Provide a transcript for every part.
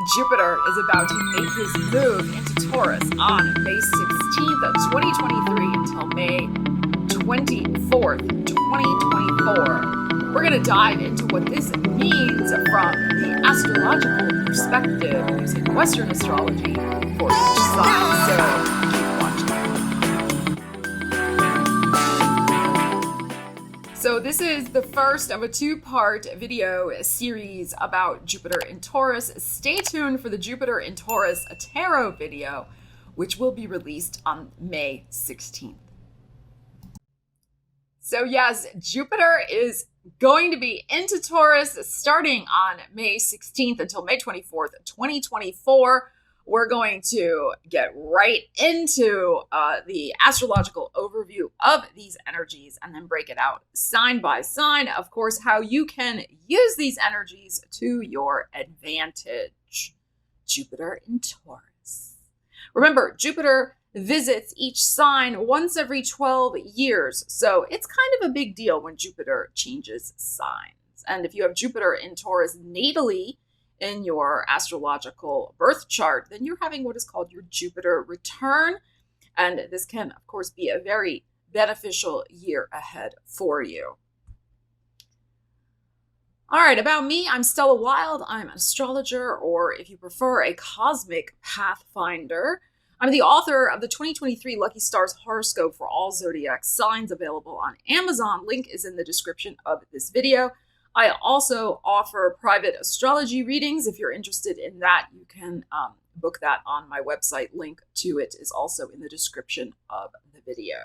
Jupiter is about to make his move into Taurus on May 16th, 2023 until May 24th, 2024. We're going to dive into what this means from the astrological perspective using Western astrology for each sign. So keep watching. So this is the first of a two-part video series about Jupiter in Taurus. Stay tuned for the Jupiter in Taurus tarot video, which will be released on May 16th. So yes, Jupiter is going to be into Taurus starting on May 16th until May 24th, 2024. We're going to get right into the astrological overview of these energies and then break it out sign by sign. Of course, how you can use these energies to your advantage. Jupiter in Taurus. Remember, Jupiter visits each sign once every 12 years. So it's kind of a big deal when Jupiter changes signs. And if you have Jupiter in Taurus natally in your astrological birth chart, then you're having what is called your Jupiter return. And this can, of course, be a very beneficial year ahead for you. All right, about me, I'm Stella Wilde. I'm an astrologer, or if you prefer, a cosmic pathfinder. I'm the author of the 2023 Lucky Stars horoscope for all zodiac signs, available on Amazon. Link is in the description of this video. I also offer private astrology readings. If you're interested in that, you can book that on my website. Link to it is also in the description of the video.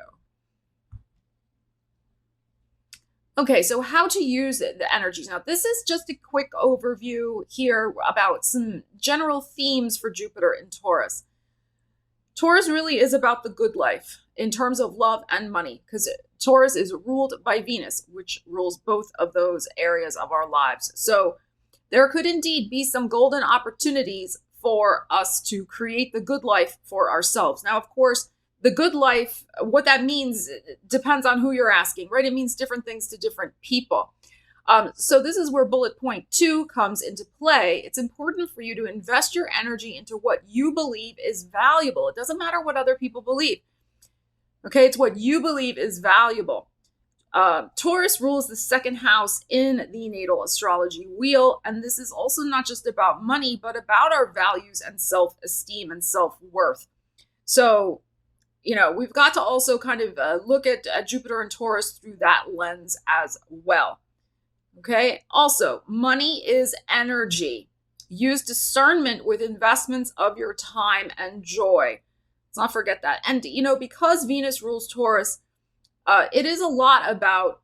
Okay, so how to use the energies. Now, this is just a quick overview here about some general themes for Jupiter in Taurus. Taurus really is about the good life in terms of love and money, because Taurus is ruled by Venus, which rules both of those areas of our lives. So there could indeed be some golden opportunities for us to create the good life for ourselves. Now, of course, the good life, what that means depends on who you're asking, right? It means different things to different people. So this is where bullet point 2 comes into play. It's important for you to invest your energy into what you believe is valuable. It doesn't matter what other people believe. Okay, it's what you believe is valuable. Taurus rules the second house in the natal astrology wheel. And this is also not just about money, but about our values and self-esteem and self-worth. So, you know, we've got to also kind of look at Jupiter and Taurus through that lens as well. Okay, also, money is energy. Use discernment with investments of your time and joy. Let's not forget that. And, you know, because Venus rules Taurus, it is a lot about,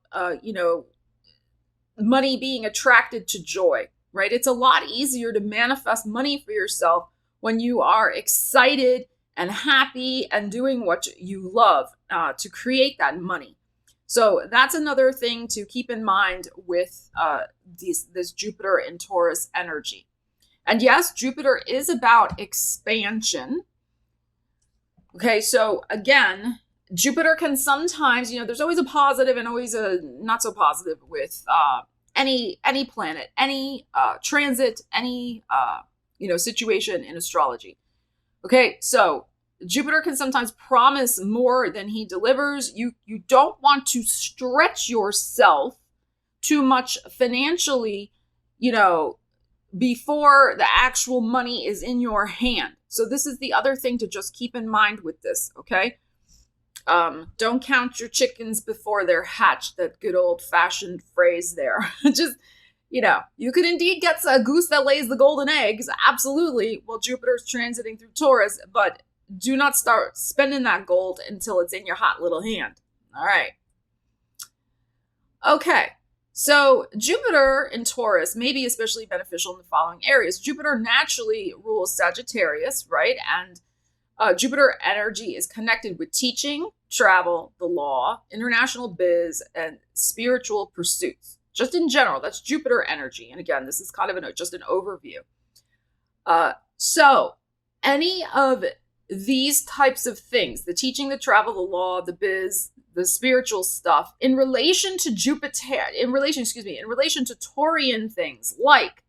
money being attracted to joy, right? It's a lot easier to manifest money for yourself when you are excited and happy and doing what you love to create that money. So that's another thing to keep in mind with this Jupiter in Taurus energy. And yes, Jupiter is about expansion. Okay, so again, Jupiter can sometimes, there's always a positive and always a not so positive with any planet, any transit, any situation in astrology. Okay, so Jupiter can sometimes promise more than he delivers. You don't want to stretch yourself too much financially, before the actual money is in your hand. So this is the other thing to just keep in mind with this, okay? Don't count your chickens before they're hatched, that good old-fashioned phrase there. Just, you could indeed get a goose that lays the golden eggs, absolutely, while Jupiter's transiting through Taurus, but do not start spending that gold until it's in your hot little hand. All right. Okay. So Jupiter in Taurus may be especially beneficial in the following areas. Jupiter naturally rules Sagittarius, right? And Jupiter energy is connected with teaching, travel, the law, international biz, and spiritual pursuits. Just in general, that's Jupiter energy. And again, this is kind of just an overview. So any of these types of things, the teaching, the travel, the law, the biz, the spiritual stuff, in relation to in relation to Taurian things like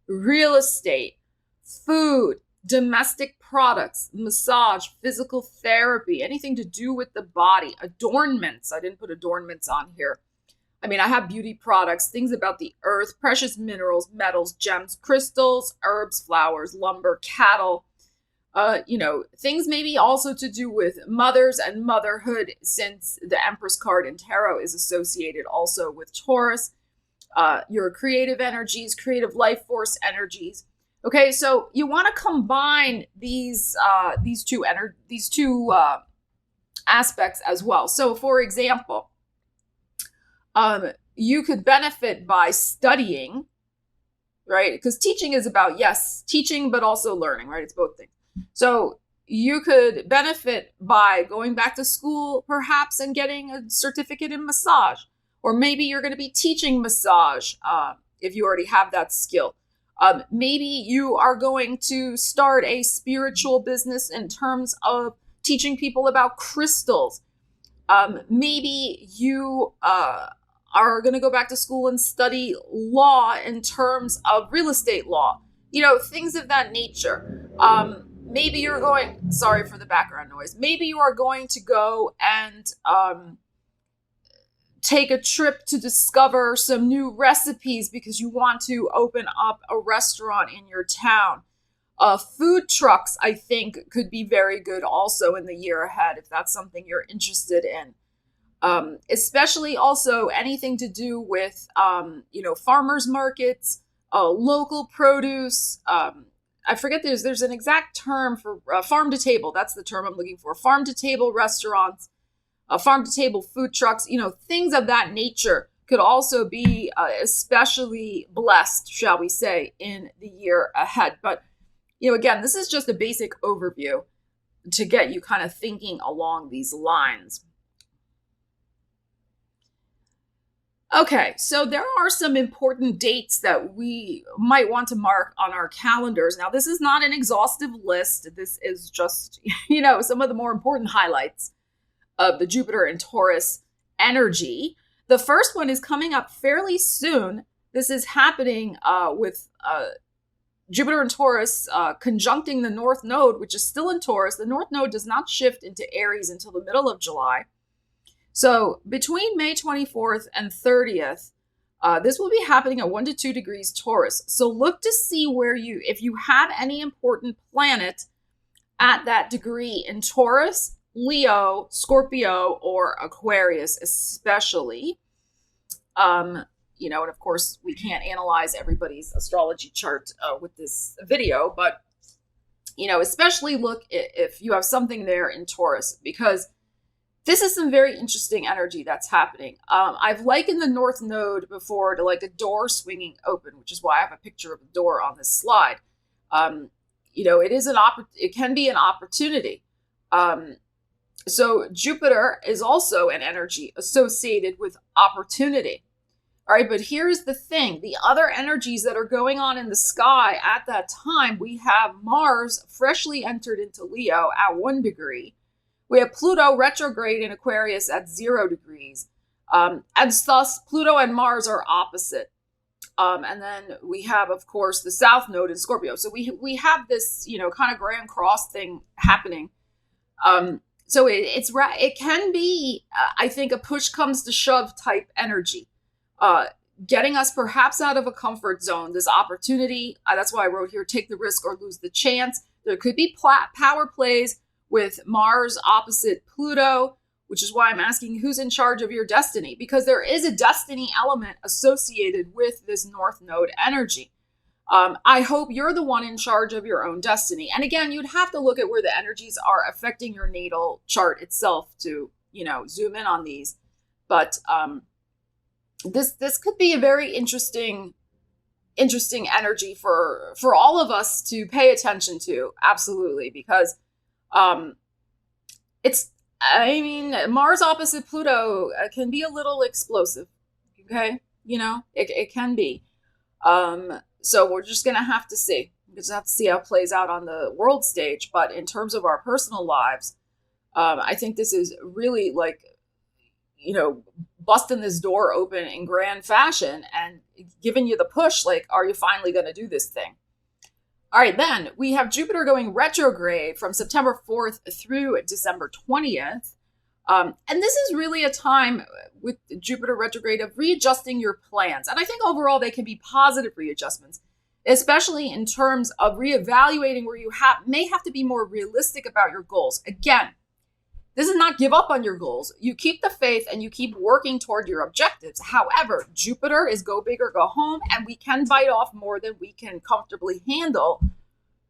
real estate, food, domestic products, massage, physical therapy, anything to do with the body, adornments. I didn't put adornments on here. I mean, I have beauty products, things about the earth, precious minerals, metals, gems, crystals, herbs, flowers, lumber, cattle, things maybe also to do with mothers and motherhood, since the Empress card in tarot is associated also with Taurus, your creative energies, creative life force energies. Okay, so you want to combine these two aspects as well. So, for example, you could benefit by studying, right? Because teaching is about, yes, teaching, but also learning, right? It's both things. So you could benefit by going back to school, perhaps, and getting a certificate in massage. Or maybe you're going to be teaching massage if you already have that skill. Maybe you are going to start a spiritual business in terms of teaching people about crystals. Maybe you are going to go back to school and study law in terms of real estate law, things of that nature. Maybe you're going, sorry for the background noise. Maybe you are going to go and take a trip to discover some new recipes because you want to open up a restaurant in your town. Food trucks, I think, could be very good also in the year ahead if that's something you're interested in. Especially also anything to do with, farmers markets, local produce. I forget there's an exact term for farm to table. That's the term I'm looking for. Farm to table restaurants, farm to table food trucks, things of that nature could also be especially blessed, shall we say, in the year ahead. But, again, this is just a basic overview to get you kind of thinking along these lines. Okay, so there are some important dates that we might want to mark on our calendars. Now, this is not an exhaustive list. This is just, some of the more important highlights of the Jupiter and Taurus energy. The first one is coming up fairly soon. This is happening with Jupiter and Taurus conjuncting the North Node, which is still in Taurus. The North Node does not shift into Aries until the middle of July. So between May 24th and 30th, this will be happening at 1 to 2 degrees Taurus. So look to see if you have any important planet at that degree in Taurus, Leo, Scorpio, or Aquarius especially. And of course, we can't analyze everybody's astrology chart with this video, but, especially look if you have something there in Taurus, because this is some very interesting energy that's happening. I've likened the North Node before to like a door swinging open, which is why I have a picture of a door on this slide. It can be an opportunity. So Jupiter is also an energy associated with opportunity. All right, but here's the thing. The other energies that are going on in the sky at that time, we have Mars freshly entered into Leo at 1 degree. We have Pluto retrograde in Aquarius at 0 degrees. And thus, Pluto and Mars are opposite. And then we have, of course, the South Node in Scorpio. So we have this, kind of grand cross thing happening. So it can be, I think, a push comes to shove type energy. Getting us perhaps out of a comfort zone, this opportunity. That's why I wrote here, take the risk or lose the chance. There could be power plays with Mars opposite Pluto, which is why I'm asking who's in charge of your destiny, because there is a destiny element associated with this North Node energy. I hope you're the one in charge of your own destiny. And again, you'd have to look at where the energies are affecting your natal chart itself to, zoom in on these. But this could be a very interesting energy for all of us to pay attention to. Absolutely, because Mars opposite Pluto can be a little explosive. Okay. It can be. So we're just going to have to see. We just have to see how it plays out on the world stage. But in terms of our personal lives, I think this is really busting this door open in grand fashion and giving you the push. Like, are you finally going to do this thing? All right, then we have Jupiter going retrograde from September 4th through December 20th. And this is really a time with Jupiter retrograde of readjusting your plans. And I think overall they can be positive readjustments, especially in terms of reevaluating where you may have to be more realistic about your goals. Again, this is not give up on your goals. You keep the faith and you keep working toward your objectives. However, Jupiter is go big or go home, and we can bite off more than we can comfortably handle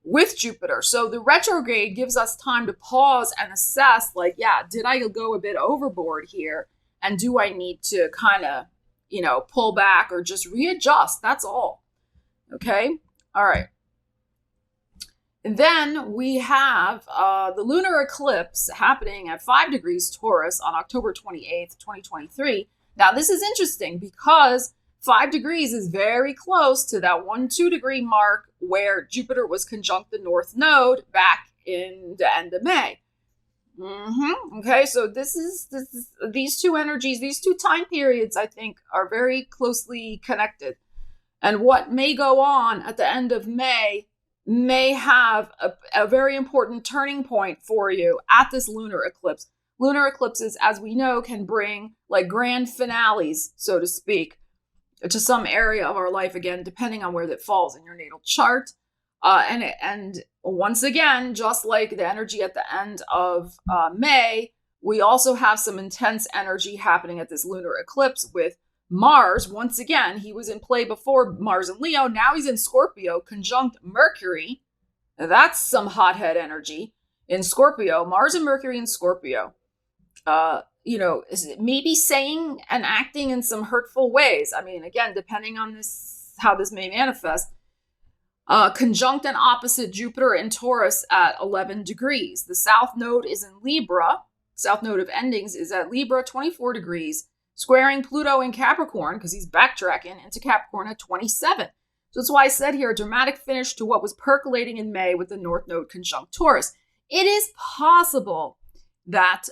with Jupiter. So the retrograde gives us time to pause and assess, like, yeah, did I go a bit overboard here? And do I need to kind of, pull back or just readjust? That's all. Okay. All right. And then we have the lunar eclipse happening at 5 degrees Taurus on October 28th, 2023. Now, this is interesting because 5 degrees is very close to that 1-2 degree mark where Jupiter was conjunct the North Node back in the end of May. Okay, so this is these two energies, these two time periods, I think, are very closely connected. And what may go on at the end of May have a very important turning point for you at this lunar eclipse. Lunar eclipses, as we know, can bring like grand finales, so to speak, to some area of our life, again, depending on where that falls in your natal chart. And once again, just like the energy at the end of May, we also have some intense energy happening at this lunar eclipse with Mars. Once again, he was in play before, Mars in Leo. Now he's in Scorpio, conjunct Mercury. Now that's some hothead energy in Scorpio. Mars and Mercury in Scorpio. Maybe saying and acting in some hurtful ways. I mean, again, depending on this, how this may manifest. Conjunct and opposite Jupiter in Taurus at 11 degrees. The South Node is in Libra. South Node of endings is at Libra, 24 degrees. Squaring Pluto in Capricorn, because he's backtracking into Capricorn at 27. So that's why I said here, a dramatic finish to what was percolating in May with the North Node conjunct Taurus. It is possible that,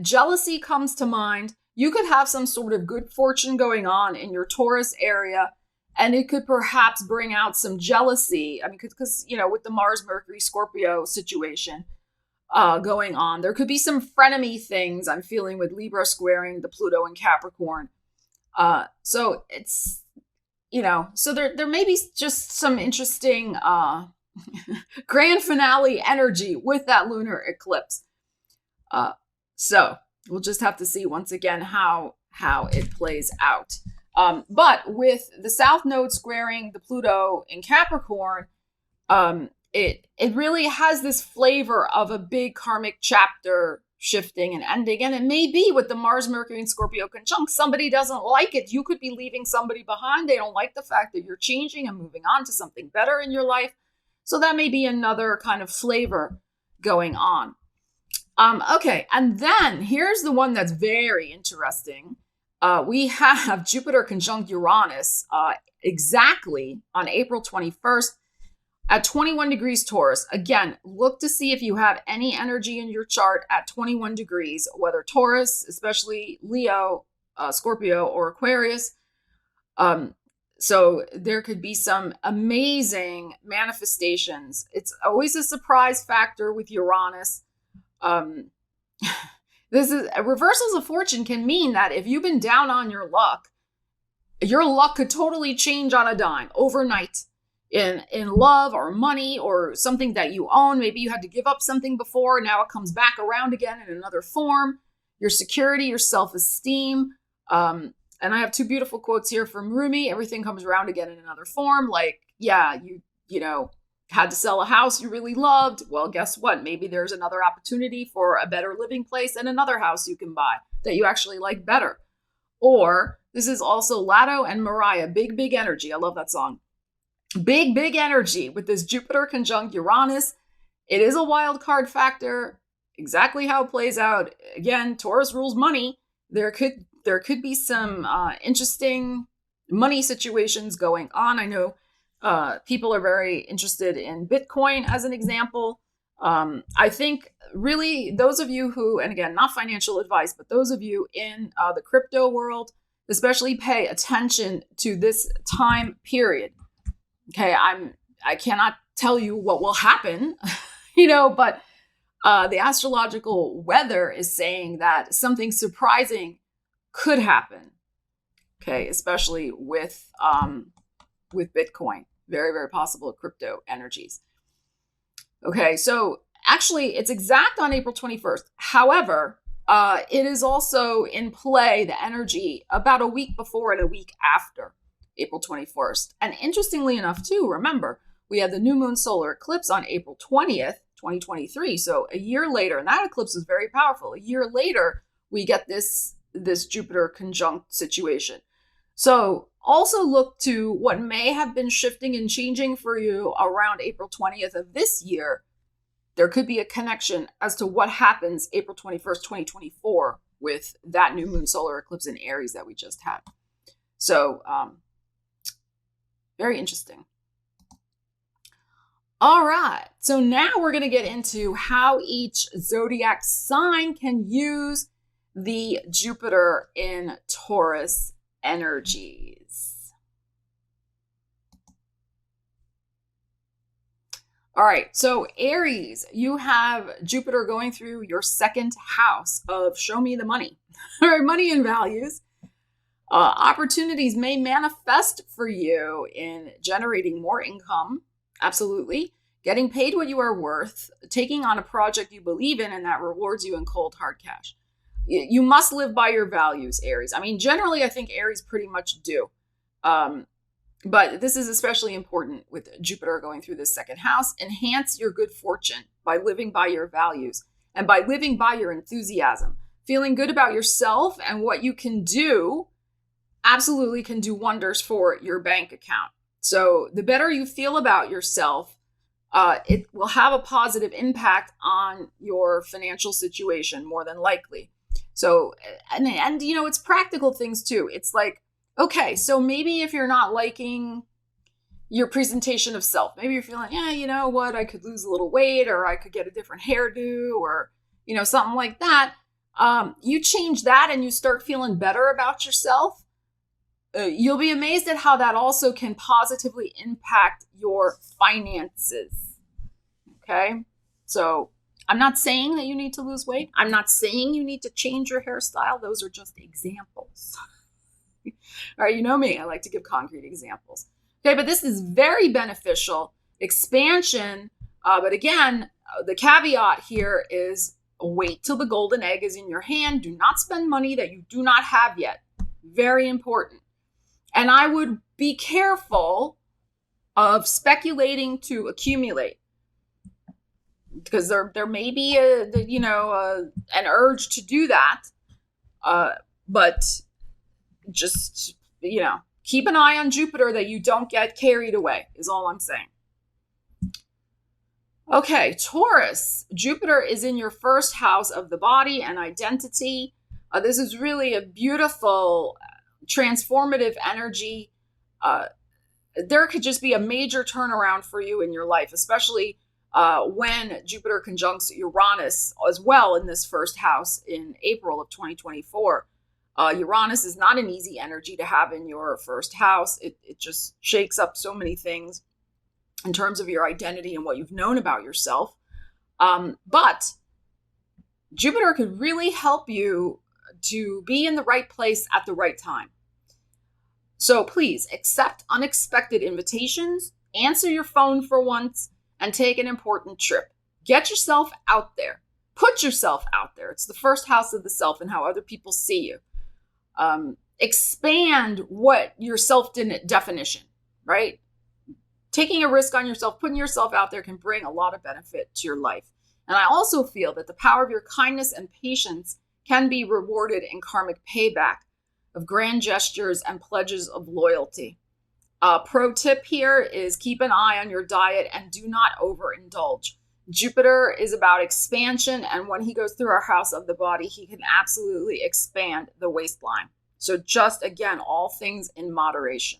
jealousy comes to mind. You could have some sort of good fortune going on in your Taurus area, and it could perhaps bring out some jealousy. I mean, because, with the Mars-Mercury Scorpio situation, going on. There could be some frenemy things I'm feeling with Libra squaring the Pluto and Capricorn. So it's, so there may be just some interesting grand finale energy with that lunar eclipse. So we'll just have to see once again how it plays out. But with the South Node squaring the Pluto in Capricorn, it really has this flavor of a big karmic chapter shifting and ending. And it may be with the Mars, Mercury, and Scorpio conjunct. Somebody doesn't like it. You could be leaving somebody behind. They don't like the fact that you're changing and moving on to something better in your life. So that may be another kind of flavor going on. Okay, and then here's the one that's very interesting. We have Jupiter conjunct Uranus exactly on April 21st. At 21 degrees Taurus. Again, look to see if you have any energy in your chart at 21 degrees, whether Taurus, especially Leo, Scorpio, or Aquarius. So there could be some amazing manifestations. It's always a surprise factor with Uranus. This is reversals of fortune can mean that if you've been down on your luck could totally change on a dime overnight. In love or money or something that you own. Maybe you had to give up something before. Now it comes back around again in another form. Your security, your self-esteem. And I have two beautiful quotes here from Rumi. Everything comes around again in another form. Like, yeah, you had to sell a house you really loved. Well, guess what? Maybe there's another opportunity for a better living place and another house you can buy that you actually like better. Or this is also Latto and Mariah. Big, big energy. I love that song. Big, big energy with this Jupiter conjunct Uranus. It is a wild card factor. Exactly how it plays out. Again, Taurus rules money. There could be some interesting money situations going on. I know people are very interested in Bitcoin as an example. I think really those of you who, and again, not financial advice, but those of you in the crypto world, especially pay attention to this time period. Okay, I cannot tell you what will happen, you know, but the astrological weather is saying that something surprising could happen. Okay, especially with Bitcoin, very, very possible crypto energies. Okay, so actually, it's exact on April 21st. However, it is also in play, the energy, about a week before and a week after April 21st. And interestingly enough, too, remember, we had the new moon solar eclipse on April 20th, 2023. So a year later, and that eclipse was very powerful. A year later, we get this Jupiter conjunct situation. So also look to what may have been shifting and changing for you around April 20th of this year. There could be a connection as to what happens April 21st, 2024 with that new moon solar eclipse in Aries that we just had. So very interesting. All right. So now we're going to get into how each zodiac sign can use the Jupiter in Taurus energies. All right, so Aries, you have Jupiter going through your second house of show me the money, or money and values. Opportunities may manifest for you in generating more income, absolutely, getting paid what you are worth, taking on a project you believe in and that rewards you in cold hard cash. You must live by your values, Aries. I mean, generally, I think Aries pretty much do. But this is especially important with Jupiter going through this second house. Enhance your good fortune by living by your values and by living by your enthusiasm. Feeling good about yourself and what you can do absolutely can do wonders for your bank account. So the better you feel about yourself, it will have a positive impact on your financial situation more than likely. So, and you know, it's practical things too. It's like, okay, so maybe if you're not liking your presentation of self, maybe you're feeling, yeah, you know what, I could lose a little weight, or I could get a different hairdo, or, you know, something like that. You change that and you start feeling better about yourself. You'll be amazed at how that also can positively impact your finances. Okay, so I'm not saying that you need to lose weight. I'm not saying you need to change your hairstyle. Those are just examples. All right, you know me. I like to give concrete examples. Okay, but this is very beneficial. Expansion. But again, the caveat here is wait till the golden egg is in your hand. Do not spend money that you do not have yet. Very important. And I would be careful of speculating to accumulate, because there may be an urge to do that, but just, you know, keep an eye on Jupiter that you don't get carried away is all I'm saying. Okay, Taurus, Jupiter is in your first house of the body and identity. This is really a beautiful, transformative energy. There could just be a major turnaround for you in your life, especially when Jupiter conjuncts Uranus as well in this first house in April of 2024. Uranus is not an easy energy to have in your first house. It just shakes up so many things in terms of your identity and what you've known about yourself. But Jupiter could really help you to be in the right place at the right time. So please accept unexpected invitations, answer your phone for once, and take an important trip. Get yourself out there. Put yourself out there. It's the first house of the self and how other people see you. Expand what your self-definition, right? Taking a risk on yourself, putting yourself out there can bring a lot of benefit to your life. And I also feel that the power of your kindness and patience can be rewarded in karmic payback of grand gestures and pledges of loyalty. Pro tip here is keep an eye on your diet and do not overindulge. Jupiter is about expansion, and when he goes through our house of the body, he can absolutely expand the waistline. So just, again, all things in moderation.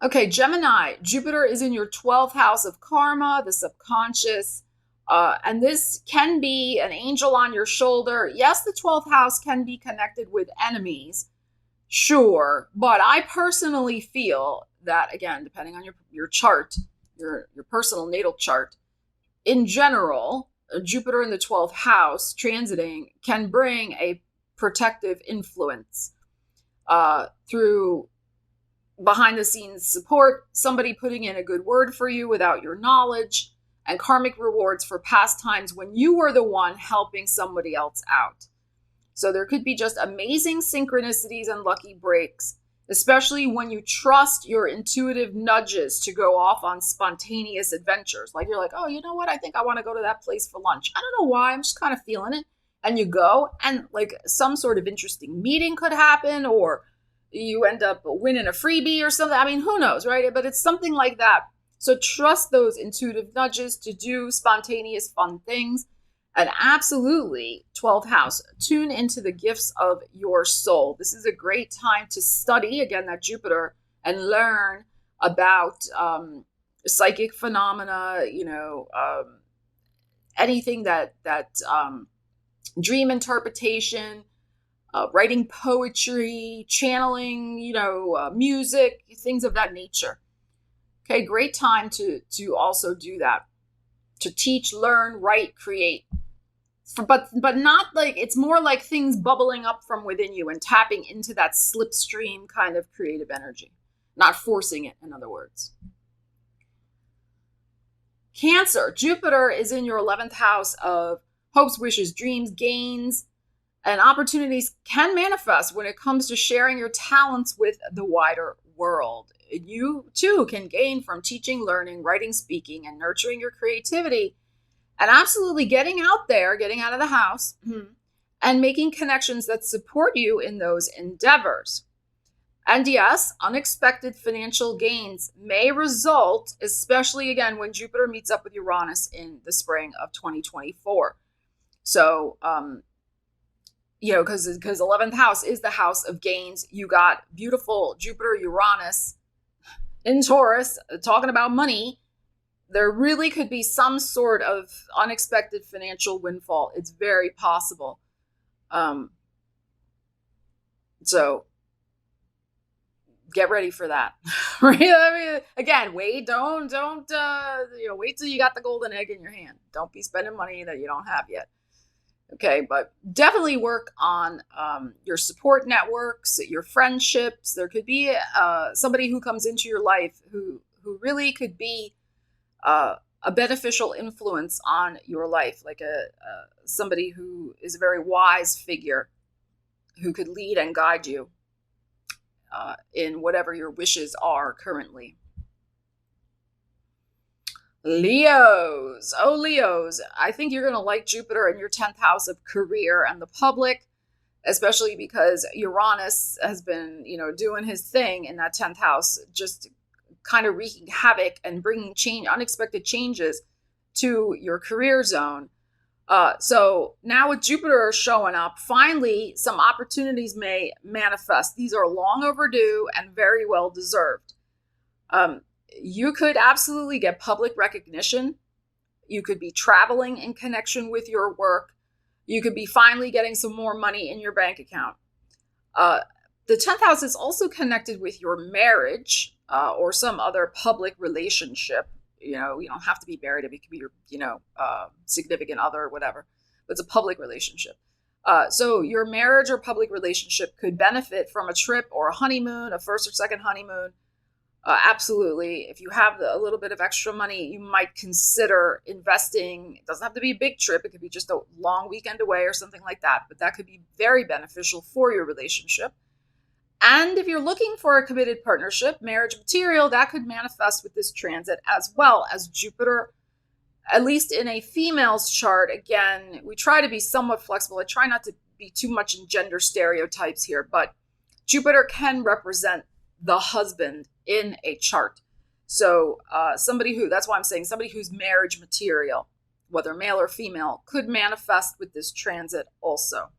Okay, Gemini, Jupiter is in your 12th house of karma, the subconscious, and this can be an angel on your shoulder. Yes, the 12th house can be connected with enemies, sure, but I personally feel that, again, depending on your chart, your personal natal chart, in general, Jupiter in the 12th house transiting can bring a protective influence through behind the scenes support, somebody putting in a good word for you without your knowledge, and karmic rewards for past times when you were the one helping somebody else out. So there could be just amazing synchronicities and lucky breaks, especially when you trust your intuitive nudges to go off on spontaneous adventures. Like you're like, oh, you know what? I think I want to go to that place for lunch. I don't know why. I'm just kind of feeling it. And you go, and like some sort of interesting meeting could happen, or you end up winning a freebie or something. I mean, who knows, right? But it's something like that. So trust those intuitive nudges to do spontaneous, fun things. And absolutely, 12th house, tune into the gifts of your soul. This is a great time to study, again, that Jupiter, and learn about psychic phenomena, anything that dream interpretation, writing poetry, channeling, music, things of that nature. Okay, great time to also do that, to teach, learn, write, create. But not like, it's more like things bubbling up from within you and tapping into that slipstream kind of creative energy, not forcing it, in other words. Cancer, Jupiter is in your 11th house of hopes, wishes, dreams, gains, and opportunities can manifest when it comes to sharing your talents with the wider world. You too can gain from teaching, learning, writing, speaking, and nurturing your creativity, and absolutely getting out there, getting out of the house, and making connections that support you in those endeavors. And yes, unexpected financial gains may result, especially again when Jupiter meets up with Uranus in the spring of 2024. So, because 11th house is the house of gains. You got beautiful Jupiter, Uranus in Taurus, talking about money. There really could be some sort of unexpected financial windfall. It's very possible. So get ready for that. Right? I mean, again, wait, don't wait till you got the golden egg in your hand. Don't be spending money that you don't have yet. Okay, but definitely work on your support networks, your friendships. There could be somebody who comes into your life who really could be a beneficial influence on your life, like somebody who is a very wise figure who could lead and guide you in whatever your wishes are currently. Leos. Oh, Leos. I think you're going to like Jupiter in your 10th house of career and the public, especially because Uranus has been, doing his thing in that 10th house, just kind of wreaking havoc and bringing unexpected changes to your career zone. So now with Jupiter showing up, finally, some opportunities may manifest. These are long overdue and very well deserved. You could absolutely get public recognition. You could be traveling in connection with your work. You could be finally getting some more money in your bank account. The 10th house is also connected with your marriage or some other public relationship. You don't have to be married. It could be your, significant other or whatever. But it's a public relationship. So your marriage or public relationship could benefit from a trip or a honeymoon, a first or second honeymoon. Absolutely. If you have a little bit of extra money, you might consider investing. It doesn't have to be a big trip. It could be just a long weekend away or something like that. But that could be very beneficial for your relationship. And if you're looking for a committed partnership, marriage material, that could manifest with this transit, as well as Jupiter, at least in a female's chart. Again, we try to be somewhat flexible. I try not to be too much in gender stereotypes here, but Jupiter can represent the husband in a chart. So that's why I'm saying somebody who's marriage material, whether male or female, could manifest with this transit also.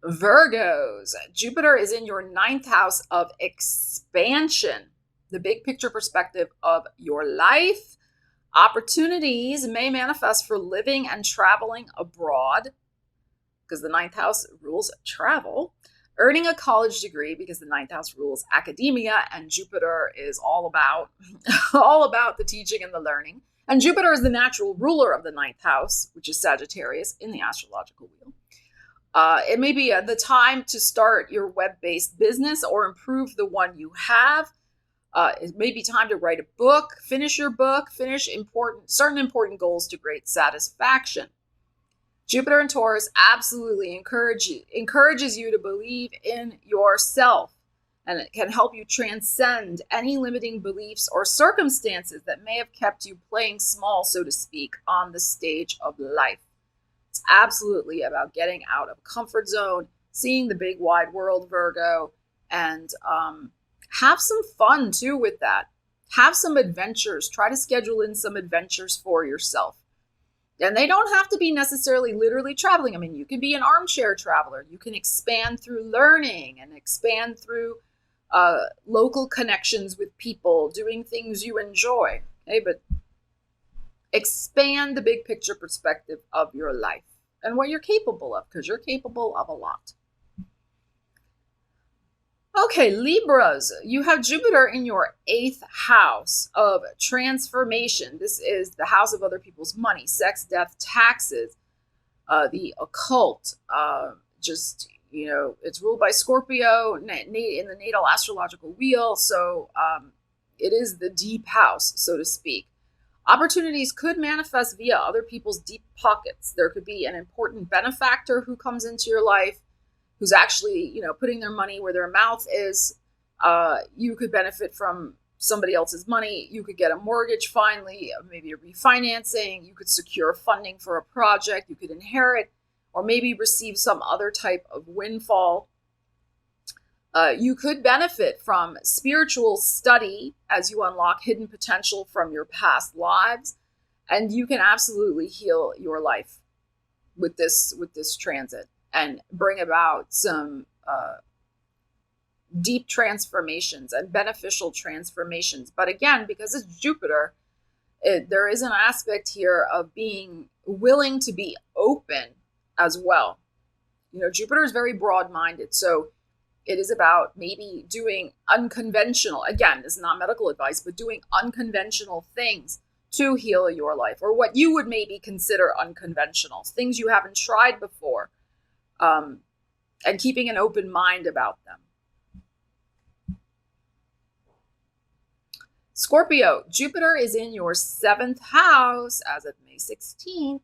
Virgos, Jupiter is in your 9th house of expansion, the big picture perspective of your life. Opportunities may manifest for living and traveling abroad, because the 9th house rules travel. earning a college degree, because the ninth house rules academia and Jupiter is all about all about the teaching and the learning. And Jupiter is the natural ruler of the ninth house, which is Sagittarius in the astrological wheel. It may be the time to start your web-based business or improve the one you have. It may be time to write a book, finish your book, finish certain important goals to great satisfaction. Jupiter in Taurus absolutely encourages you to believe in yourself, and it can help you transcend any limiting beliefs or circumstances that may have kept you playing small, so to speak, on the stage of life. It's absolutely about getting out of comfort zone, seeing the big wide world, Virgo, and have some fun too with that. Have some adventures. Try to schedule in some adventures for yourself. And they don't have to be necessarily literally traveling. I mean, you can be an armchair traveler. You can expand through learning and expand through local connections with people, doing things you enjoy. Okay, but expand the big picture perspective of your life and what you're capable of, because you're capable of a lot. Okay, Libras, you have Jupiter in your 8th house of transformation. This is the house of other people's money, sex, death, taxes, the occult. It's ruled by Scorpio in the natal astrological wheel. So it is the deep house, so to speak. Opportunities could manifest via other people's deep pockets. There could be an important benefactor who comes into your life, who's actually, putting their money where their mouth is. You could benefit from somebody else's money. You could get a mortgage finally, maybe a refinancing. You could secure funding for a project. You could inherit or maybe receive some other type of windfall. You could benefit from spiritual study as you unlock hidden potential from your past lives. And you can absolutely heal your life with this transit and bring about some deep transformations and beneficial transformations. But again, because it's Jupiter, there is an aspect here of being willing to be open as well. Jupiter is very broad-minded. So it is about maybe doing unconventional, again, this is not medical advice, but doing unconventional things to heal your life, or what you would maybe consider unconventional, things you haven't tried before. And keeping an open mind about them. Scorpio, Jupiter is in your 7th house as of May 16th.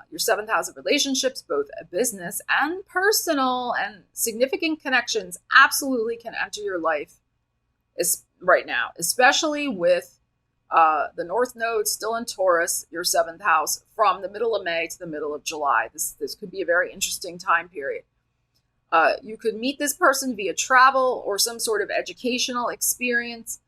Your 7th house of relationships, both business and personal, and significant connections absolutely can enter your life right now, especially with the North Node still in Taurus, your 7th house, from the middle of May to the middle of July. This could be a very interesting time period. You could meet this person via travel or some sort of educational experience.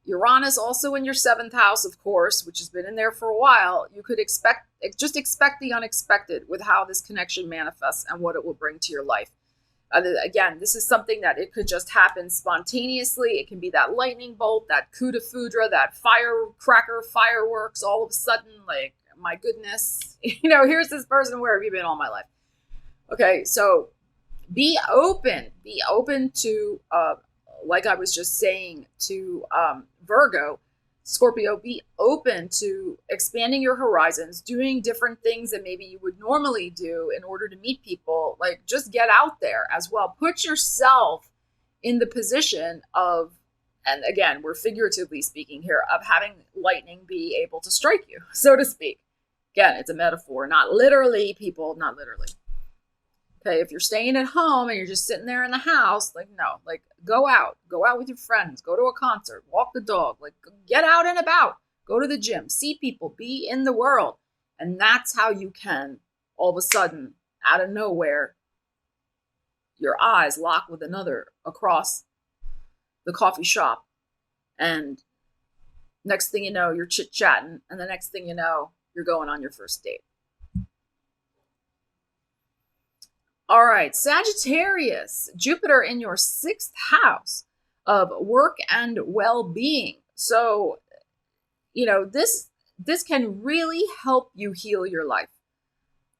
Uranus also in your 7th house, of course, which has been in there for a while. You could expect the unexpected with how this connection manifests and what it will bring to your life. Again, this is something that it could just happen spontaneously. It can be that lightning bolt, that coup de foudre, that fireworks, all of a sudden, like, my goodness, here's this person, where have you been all my life? Okay, so be open to, like I was just saying to Virgo, Scorpio, be open to expanding your horizons, doing different things that maybe you would normally do in order to meet people. Like, just get out there as well. Put yourself in the position of, and again, we're figuratively speaking here, of having lightning be able to strike you, so to speak. Again, it's a metaphor, not literally, people, not literally. Okay, if you're staying at home and you're just sitting there in the house, go out with your friends, go to a concert, walk the dog, get out and about, go to the gym, see people, be in the world. And that's how you can, all of a sudden, out of nowhere, your eyes lock with another across the coffee shop. And next thing you know, you're chit-chatting. And the next thing you know, you're going on your first date. All right, Sagittarius, Jupiter in your 6th house of work and well-being. So, this can really help you heal your life.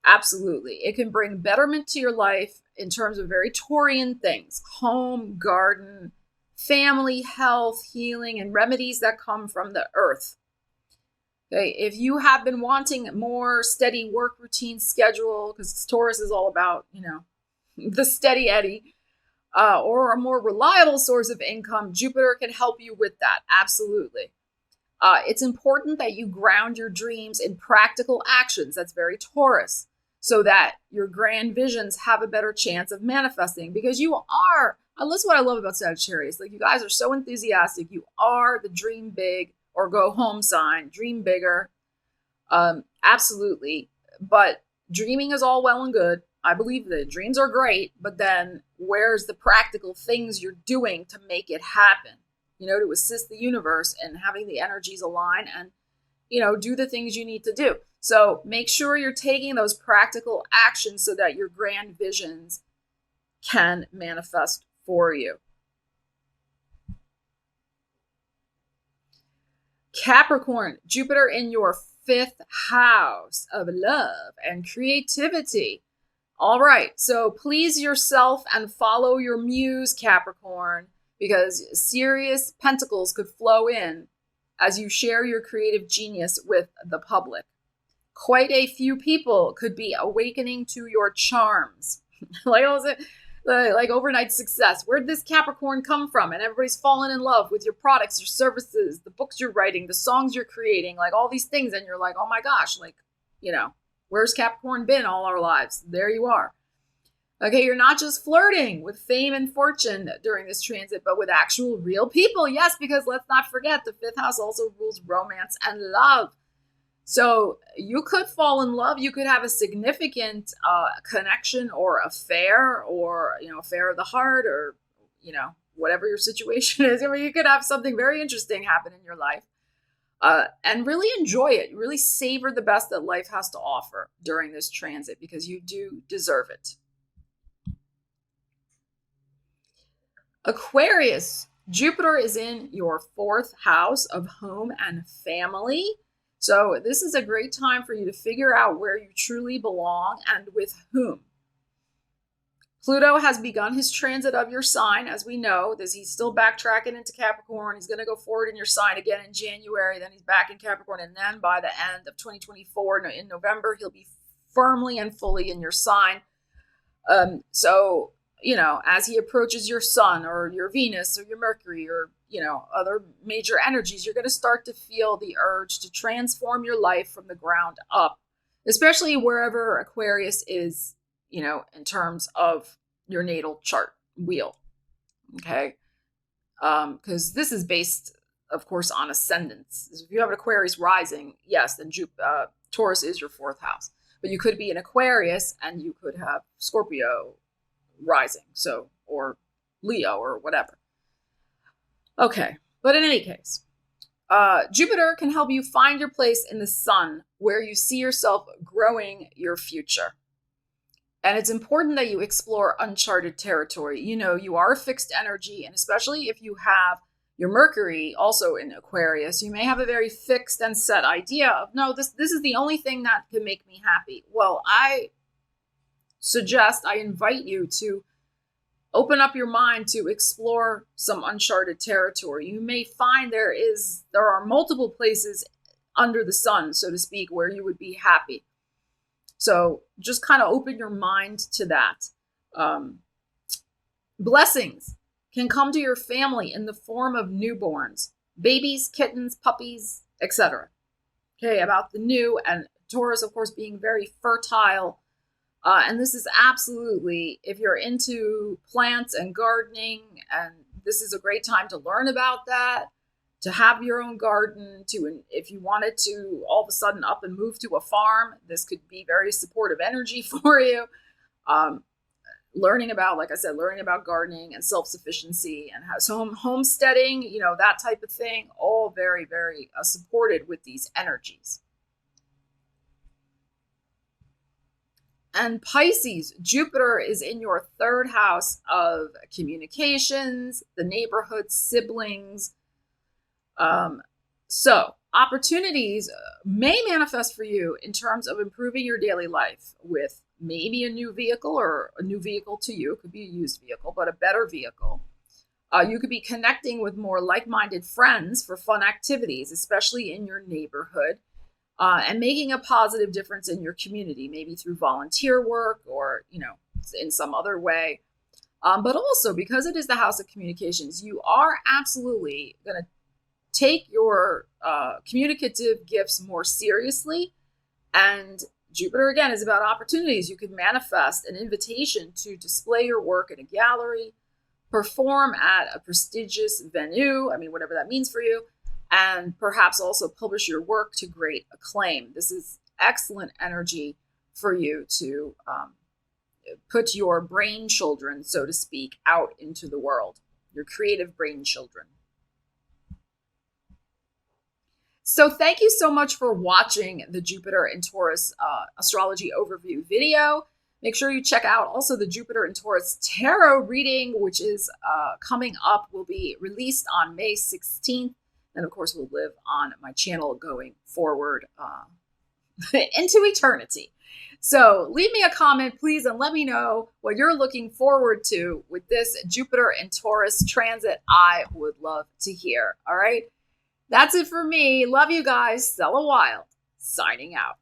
Absolutely. It can bring betterment to your life in terms of very Taurian things: home, garden, family, health, healing, and remedies that come from the earth. Okay, if you have been wanting more steady work routine schedule, because Taurus is all about, the steady Eddie, or a more reliable source of income, Jupiter can help you with that. Absolutely. It's important that you ground your dreams in practical actions. That's very Taurus, so that your grand visions have a better chance of manifesting, because you are, and that's what I love about Sagittarius. Like, you guys are so enthusiastic. You are the dream big or go home sign, dream bigger. Absolutely. But dreaming is all well and good. I believe that dreams are great, but then where's the practical things you're doing to make it happen? To assist the universe and having the energies align and, do the things you need to do. So make sure you're taking those practical actions so that your grand visions can manifest for you. Capricorn, Jupiter in your 5th house of love and creativity. All right, so please yourself and follow your muse, Capricorn, because serious pentacles could flow in as you share your creative genius with the public. Quite a few people could be awakening to your charms. Like overnight success. Where'd this Capricorn come from? And everybody's fallen in love with your products, your services, the books you're writing, the songs you're creating, like all these things. And you're like, oh my gosh, where's Capricorn been all our lives? There you are. Okay, you're not just flirting with fame and fortune during this transit, but with actual real people. Yes, because let's not forget, the 5th house also rules romance and love. So you could fall in love. You could have a significant connection or affair, or, affair of the heart, or, whatever your situation is. I mean, you could have something very interesting happen in your life, and really enjoy it. Really savor the best that life has to offer during this transit, because you do deserve it. Aquarius, Jupiter is in your 4th house of home and family. So this is a great time for you to figure out where you truly belong and with whom. Pluto has begun his transit of your sign, as we know. He's still backtracking into Capricorn. He's going to go forward in your sign again in January. Then he's back in Capricorn. And then by the end of 2024, in November, he'll be firmly and fully in your sign. So, as he approaches your sun or your Venus or your Mercury or, other major energies, you're going to start to feel the urge to transform your life from the ground up, especially wherever Aquarius is, in terms of your natal chart wheel. Okay. Because this is based, of course, on ascendants. If you have an Aquarius rising, yes, then Taurus is your 4th house. But you could be an Aquarius and you could have Scorpio rising, or Leo or whatever. Okay, but in any case, Jupiter can help you find your place in the sun where you see yourself growing your future. And it's important that you explore uncharted territory. You are a fixed energy, and especially if you have your Mercury also in Aquarius, you may have a very fixed and set idea of, no, this is the only thing that can make me happy. Well, I invite you to open up your mind to explore some uncharted territory. You may find there are multiple places under the sun, so to speak, where you would be happy. So just kind of open your mind to that. Blessings can come to your family in the form of newborns, babies, kittens, puppies, etc. Okay, about the new, and Taurus, of course, being very fertile. And this is absolutely, if you're into plants and gardening, and this is a great time to learn about that, to have your own garden, if you wanted to all of a sudden up and move to a farm, this could be very supportive energy for you. Learning about, like I said, learning about gardening and self-sufficiency and homesteading, that type of thing, all very, very supported with these energies. And Pisces, Jupiter is in your 3rd house of communications, the neighborhood, siblings. So opportunities may manifest for you in terms of improving your daily life with maybe a new vehicle, or a new vehicle to you. It could be a used vehicle, but a better vehicle. You could be connecting with more like-minded friends for fun activities, especially in your neighborhood, and making a positive difference in your community, maybe through volunteer work or, in some other way. But also, because it is the house of communications, you are absolutely going to take your communicative gifts more seriously. And Jupiter, again, is about opportunities. You can manifest an invitation to display your work in a gallery, perform at a prestigious venue, whatever that means for you, and perhaps also publish your work to great acclaim. This is excellent energy for you to put your brain children, so to speak, out into the world, your creative brain children. So thank you so much for watching the Jupiter and Taurus astrology overview video. Make sure you check out also the Jupiter and Taurus tarot reading, which is coming up, will be released on May 16th. And of course, will live on my channel going forward into eternity. So leave me a comment, please, and let me know what you're looking forward to with this Jupiter and Taurus transit. I would love to hear. All right. That's it for me. Love you guys. Stella Wilde, signing out.